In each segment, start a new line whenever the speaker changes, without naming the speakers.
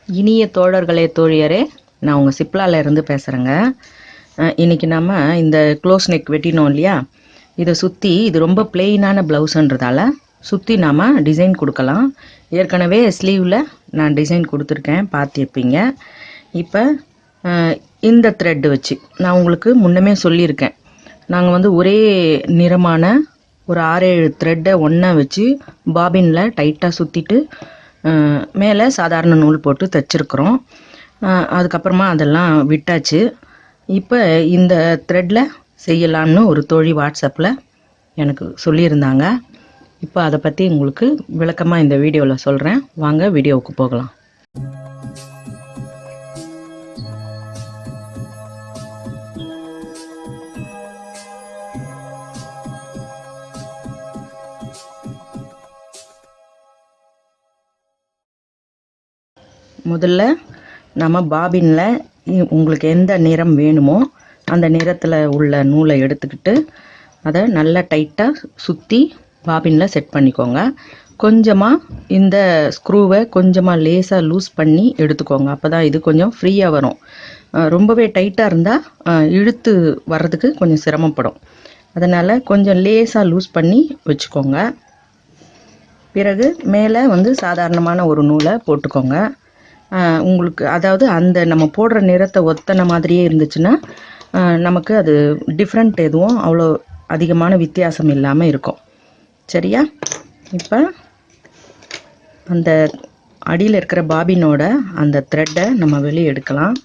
இனிய தோழர்களே தோழியரே, நான் உங்கள் சிப்லால இருந்து பேசுகிறேங்க. இன்றைக்கி நம்ம இந்த க்ளோஸ் நெக் வெட்டினோம் இல்லையா, இதை சுற்றி இது ரொம்ப பிளெயினான ப்ளவுஸுன்றதால சுற்றி நாம் டிசைன் கொடுக்கலாம். ஏற்கனவே ஸ்லீவில் நான் டிசைன் கொடுத்துருக்கேன், பார்த்துருப்பீங்க. இப்போ இந்த த்ரெட்டு வச்சு நான் உங்களுக்கு முன்னமே சொல்லியிருக்கேன், நாங்கள் வந்து ஒரே நிறமான ஒரு 6-7 த்ரெட்டை ஒன்றா வச்சு பாபினில் டைட்டாக சுற்றிட்டு மேலே சாதாரண நூல் போட்டு தைச்சிருக்கிறோம். அதுக்கப்புறமா அதெல்லாம் விட்டாச்சு. இப்போ இந்த த்ரெட்டில் செய்யலான்னு ஒரு தோழி வாட்ஸ்அப்பில் எனக்கு சொல்லியிருந்தாங்க. இப்போ அதை பற்றி உங்களுக்கு விளக்கமாக இந்த வீடியோவில் சொல்கிறேன். வாங்க வீடியோவுக்கு போகலாம். முதல்ல நம்ம பாபினில் உங்களுக்கு எந்த நிறம் வேணுமோ அந்த நிறத்தில் உள்ள நூலை எடுத்துக்கிட்டு அதை நல்லா டைட்டாக சுற்றி பாபினில் செட் பண்ணிக்கோங்க. கொஞ்சமாக இந்த ஸ்க்ரூவை கொஞ்சமாக லேசாக லூஸ் பண்ணி எடுத்துக்கோங்க. அப்போ தான் இது கொஞ்சம் ஃப்ரீயாக வரும். ரொம்பவே டைட்டாக இருந்தால் இழுத்து வர்றதுக்கு கொஞ்சம் சிரமப்படும். அதனால் கொஞ்சம் லேசாக லூஸ் பண்ணி வச்சுக்கோங்க. பிறகு மேலே வந்து சாதாரணமான ஒரு நூலை போட்டுக்கோங்க. உங்களுக்கு அதாவது அந்த நம்ம போடுற நிறத்தை ஒத்தனை மாதிரியே இருந்துச்சுன்னா நமக்கு அது டிஃப்ரெண்ட் எதுவும் அவ்வளோ அதிகமான வித்தியாசம் இல்லாமல் இருக்கும். சரியா? இப்போ அந்த அடியில் இருக்கிற பாபினோட அந்த த்ரெட்டை நம்ம வெளியே எடுக்கலாம்.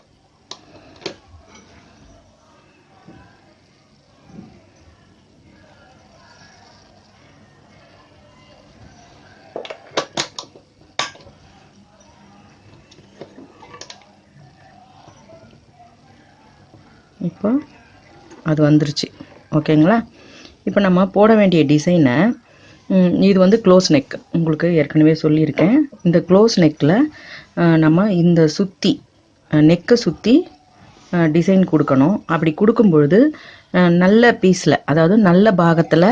இப்போ அது வந்துருச்சு. ஓகேங்களா? இப்போ நம்ம போட வேண்டிய டிசைனை, இது வந்து க்ளோஸ் நெக், உங்களுக்கு ஏற்கனவே சொல்லியிருக்கேன். இந்த க்ளோஸ் நெக்கில் நம்ம இந்த சுற்றி நெக்கை சுற்றி டிசைன் கொடுக்கணும். அப்படி கொடுக்கும்பொழுது நல்ல பீஸில், அதாவது நல்ல பாகத்தில்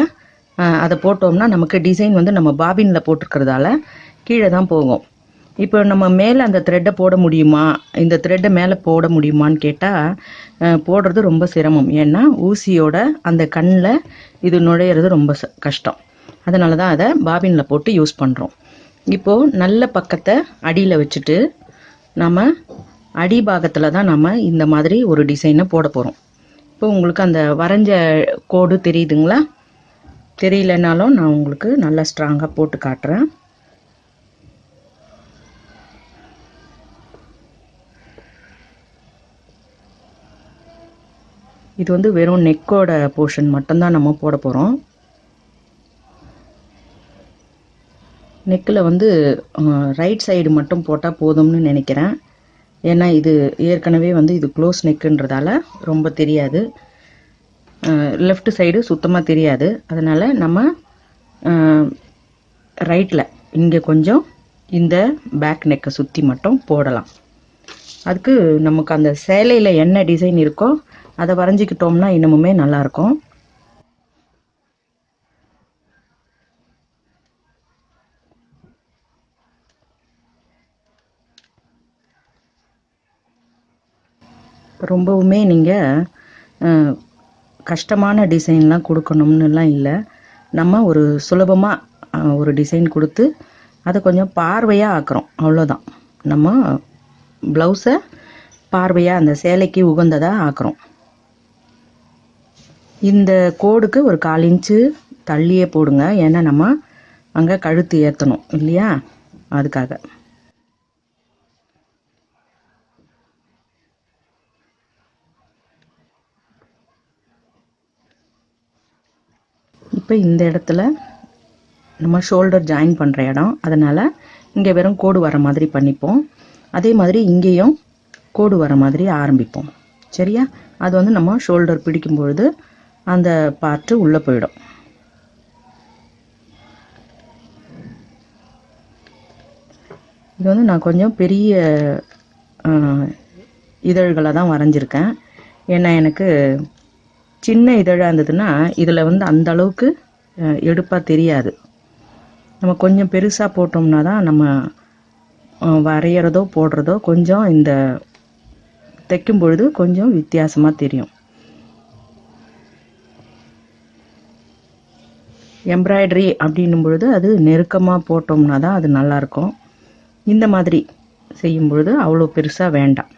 அதை போட்டோம்னா நமக்கு டிசைன் வந்து நம்ம பாபினில் போட்டிருக்கிறதால கீழே தான் போகும். இப்போ நம்ம மேலே அந்த த்ரெட்டை போட முடியுமா, இந்த த்ரெட்டை மேலே போட முடியுமான்னு கேட்டால் போடுறது ரொம்ப சிரமம். ஏன்னா ஊசியோட அந்த கண்ணில் இது நுழையிறது ரொம்ப கஷ்டம். அதனால தான் அதை பாபினில் போட்டு யூஸ் பண்ணுறோம். இப்போது நல்ல பக்கத்தை அடியில் வச்சுட்டு நம்ம அடிபாகத்தில் தான் நம்ம இந்த மாதிரி ஒரு டிசைனை போட போகிறோம். இப்போ உங்களுக்கு அந்த வரைஞ்ச கோடு தெரியுதுங்களா? தெரியலனாலும் நான் உங்களுக்கு நல்லா ஸ்ட்ராங்காக போட்டு காட்டுறேன். இது வந்து வெறும் நெக்கோட போர்ஷன் மட்டும்தான் நம்ம போட போகிறோம். நெக்கில் வந்து ரைட் சைடு மட்டும் போட்டால் போதும்னு நினைக்கிறேன். ஏன்னா இது ஏற்கனவே வந்து இது க்ளோஸ் நெக்குன்றதால ரொம்ப தெரியாது. லெஃப்ட் சைடு சுத்தமாக தெரியாது. அதனால் நம்ம ரைட்டில் இங்கே கொஞ்சம் இந்த பேக் நெக்கை சுற்றி மட்டும் போடலாம். அதுக்கு நமக்கு அந்த சேலையில் என்ன டிசைன் இருக்கோ அதை வரைஞ்சிக்கிட்டோம்னா இன்னமுமே நல்லாயிருக்கும். ரொம்பவுமே நீங்கள் கஷ்டமான டிசைன்லாம் கொடுக்கணும்னுலாம் இல்லை. நம்ம ஒரு சுலபமாக ஒரு டிசைன் கொடுத்து அதை கொஞ்சம் பார்வையாக ஆக்குறோம், அவ்வளோதான். நம்ம ப்ளவுஸை பார்வையாக அந்த சேலைக்கு உகந்ததாக ஆக்குறோம். இந்த கோடுக்கு ஒரு 1/4 இன்ச்சு தள்ளியே போடுங்க. ஏன்னா நம்ம அங்கே கழுத்து ஏற்றணும் இல்லையா, அதுக்காக. இப்போ இந்த இடத்துல நம்ம ஷோல்டர் ஜாயின் பண்ணுற இடம், அதனால் இங்கே வெறும் கோடு வர மாதிரி பண்ணிப்போம். அதே மாதிரி இங்கேயும் கோடு வர மாதிரி ஆரம்பிப்போம். சரியா? அது வந்து நம்ம ஷோல்டர் பிடிக்கும்பொழுது அந்த பார்ட்டு உள்ளே போயிடும். இது வந்து நான் கொஞ்சம் பெரிய இதழ்களை தான் வரைஞ்சிருக்கேன். ஏன்னா எனக்கு சின்ன இதழாக இருந்ததுன்னா இதில் வந்து அந்த அளவுக்கு எடுப்பாக தெரியாது. நம்ம கொஞ்சம் பெருசாக போட்டோம்னா தான் நம்ம வரைகிறதோ போடுறதோ கொஞ்சம் இந்த தைக்கும் பொழுது கொஞ்சம் வித்தியாசமாக தெரியும். எம்ப்ராய்டரி அப்படின்னும் பொழுது அது நெருக்கமாக போட்டோம்னா தான் அது நல்லாயிருக்கும். இந்த மாதிரி செய்யும் பொழுது அவ்வளோ பெருசாக வேண்டாம்.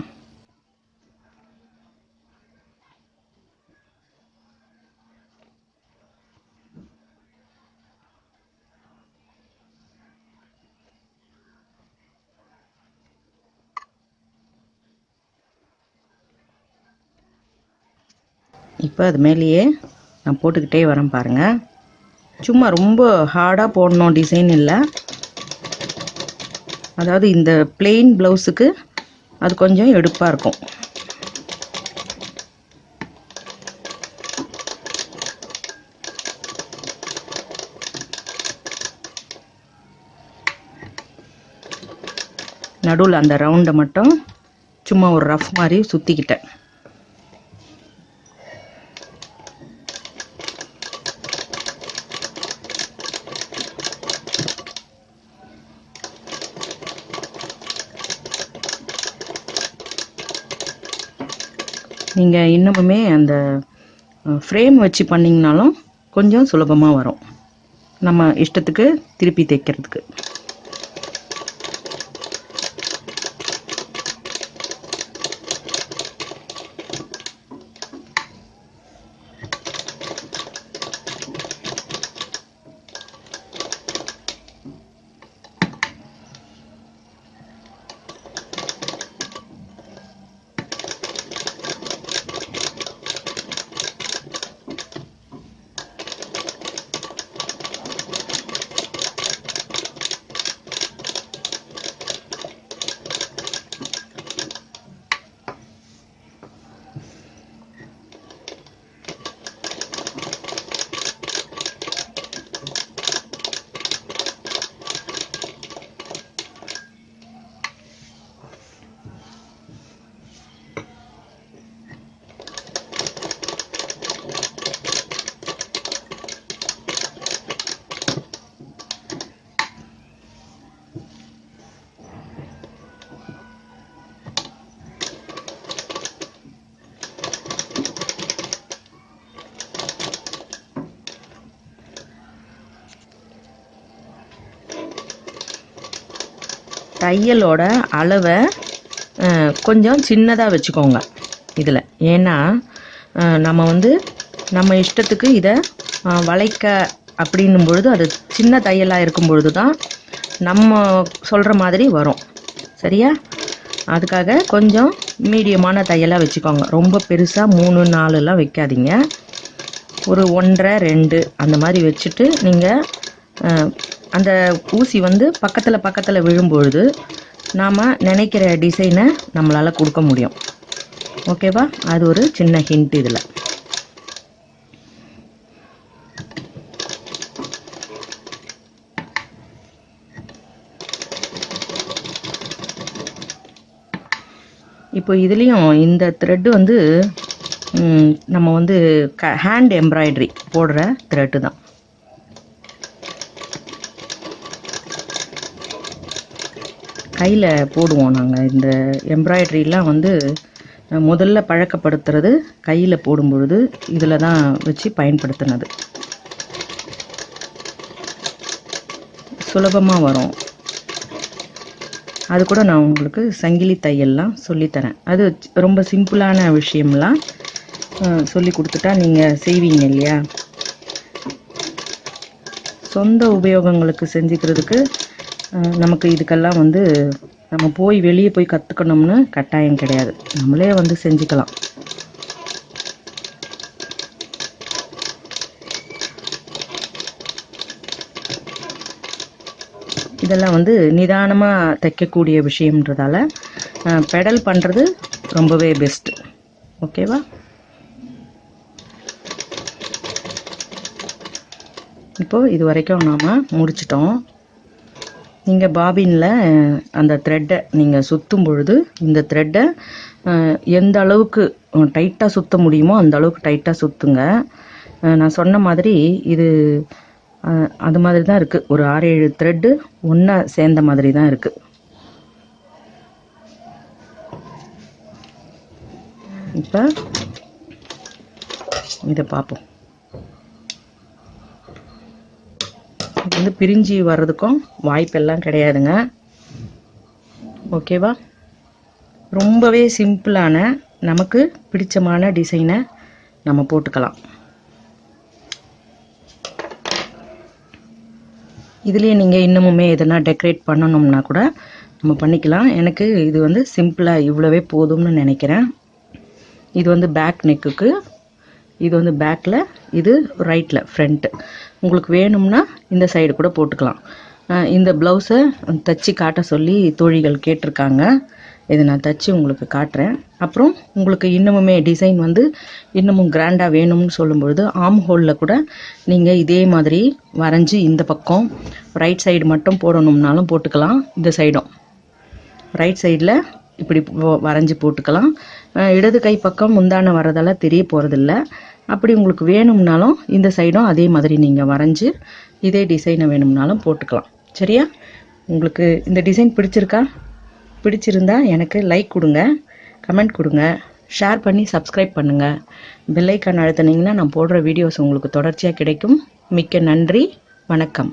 இப்போ அது மேலேயே நான் போட்டுக்கிட்டே வரேன் பாருங்கள். சும்மா ரொம்ப ஹார்டாக போடணும் டிசைன் இல்லை. அதாவது இந்த பிளெயின் ப்ளவுஸுக்கு அது கொஞ்சம் எடுப்பாக இருக்கும். நடுவில் அந்த ரவுண்டை மட்டும் சும்மா ஒரு ரஃப் மாதிரி சுற்றிக்கிட்டேன். நீங்கள் இன்னமுமே அந்த ஃப்ரேம் வச்சு பண்ணிங்கனாலும் கொஞ்சம் சுலபமாக வரும் நம்ம இஷ்டத்துக்கு திருப்பி தைக்கிறதுக்கு. தையலோட அளவை கொஞ்சம் சின்னதாக வச்சுக்கோங்க இதில். ஏன்னா நம்ம நம்ம இஷ்டத்துக்கு இதை வளைக்க அப்படின்னும் பொழுது அது சின்ன தையலாக இருக்கும் பொழுது தான் நம்ம சொல்கிற மாதிரி வரும். சரியா? அதுக்காக கொஞ்சம் மீடியமான தையலாக வச்சுக்கோங்க. ரொம்ப பெருசாக 3 4 வைக்காதீங்க. ஒரு 1.5 2 அந்த மாதிரி வச்சுட்டு நீங்கள் அந்த ஊசி பக்கத்தில் விழும்பொழுது நாம் நினைக்கிற டிசைனை நம்மளால் கொடுக்க முடியும். ஓகேவா? அது ஒரு சின்ன ஹிண்ட் இதில். இப்போ இதுலேயும் இந்த த்ரெட்டு நம்ம ஹேண்ட் எம்ப்ராய்டரி போடுற த்ரெட்டு தான். கையில் போடுவோம் நாங்கள் இந்த எம்ப்ராய்டரிலாம் முதல்ல பழக்கப்படுத்துறது கையில் போடும் பொழுது இதில் தான் வச்சு பயன்படுத்தினது. சுலபமாக வரும். அது கூட நான் உங்களுக்கு சங்கிலி தையல்லாம் சொல்லித்தரேன். அது ரொம்ப சிம்பிளான விஷயம்லாம் சொல்லி கொடுத்துட்டா நீங்கள் செய்வீங்க இல்லையா? சொந்த உபயோகங்களுக்கு செஞ்சுக்கிறதுக்கு நமக்கு இதுக்கெல்லாம் நம்ம வெளியே போய் கற்றுக்கணும்னு கட்டாயம் கிடையாது. நம்மளே செஞ்சுக்கலாம். இதெல்லாம் நிதானமாக தைக்கக்கூடிய விஷயம்ன்றதால பெடல் பண்ணுறது ரொம்பவே பெஸ்ட்டு. ஓகேவா? இப்போது இது வரைக்கும் நாம் முடிச்சிட்டோம். நீங்கள் பாபினில் அந்த த்ரெட்டை நீங்கள் சுற்றும் பொழுது இந்த த்ரெட்டை எந்த அளவுக்கு டைட்டாக சுற்ற முடியுமோ அந்த அளவுக்கு டைட்டாக சுற்றுங்க. நான் சொன்ன மாதிரி இது அது மாதிரி தான் இருக்குது. ஒரு 6 7 த்ரெட்டு ஒன்றா சேர்ந்த மாதிரி தான் இருக்குது. இப்போ இதை பார்ப்போம். இது வந்து பிரிஞ்சு வர்றதுக்கும் வாய்ப்பெல்லாம் கிடையாதுங்க. ஓகேவா? ரொம்பவே சிம்பிளான நமக்கு பிடிச்சமான டிசைனை நம்ம போட்டுக்கலாம். இதுலேயே நீங்கள் இன்னமுமே எதனா டெக்கரேட் பண்ணணும்னா கூட நம்ம பண்ணிக்கலாம். எனக்கு இது வந்து சிம்பிளாக இவ்வளவே போதும்னு நினைக்கிறேன். இது வந்து பேக் நெக்குக்கு, இது வந்து பேக்கில், இது ரைட்டில் ஃப்ரண்ட்டு. உங்களுக்கு வேணும்னா இந்த சைடு கூட போட்டுக்கலாம். இந்த ப்ளவுஸை தச்சு காட்ட சொல்லி தோழிகள் கேட்டிருக்காங்க. இதை நான் தச்சு உங்களுக்கு காட்டுறேன். அப்புறம் உங்களுக்கு இன்னமுமே டிசைன் வந்து இன்னமும் கிராண்டாக வேணும்னு சொல்லும்பொழுது ஆம் ஹோலில் கூட நீங்கள் இதே மாதிரி வரைஞ்சி இந்த பக்கம் ரைட் சைடு மட்டும் போடணும்னாலும் போட்டுக்கலாம். இந்த சைடும் ரைட் சைடில் இப்படி வரைஞ்சி போட்டுக்கலாம். இடது கை பக்கம் முந்தான வரதெல்லாம் தெரிய போகிறதில்ல. அப்படி உங்களுக்கு வேணும்னாலும் இந்த சைடும் அதே மாதிரி நீங்கள் வரைஞ்சி இதே டிசைனை வேணும்னாலும் போட்டுக்கலாம். சரியா? உங்களுக்கு இந்த டிசைன் பிடிச்சிருக்கா? பிடிச்சிருந்தா எனக்கு லைக் கொடுங்க, கமெண்ட் கொடுங்க, ஷேர் பண்ணி சப்ஸ்கிரைப் பண்ணுங்கள். பெல் ஐக்கான் அழுத்தினீங்கன்னா நான் போடுற வீடியோஸ் உங்களுக்கு தொடர்ச்சியாக கிடைக்கும். மிக்க நன்றி. வணக்கம்.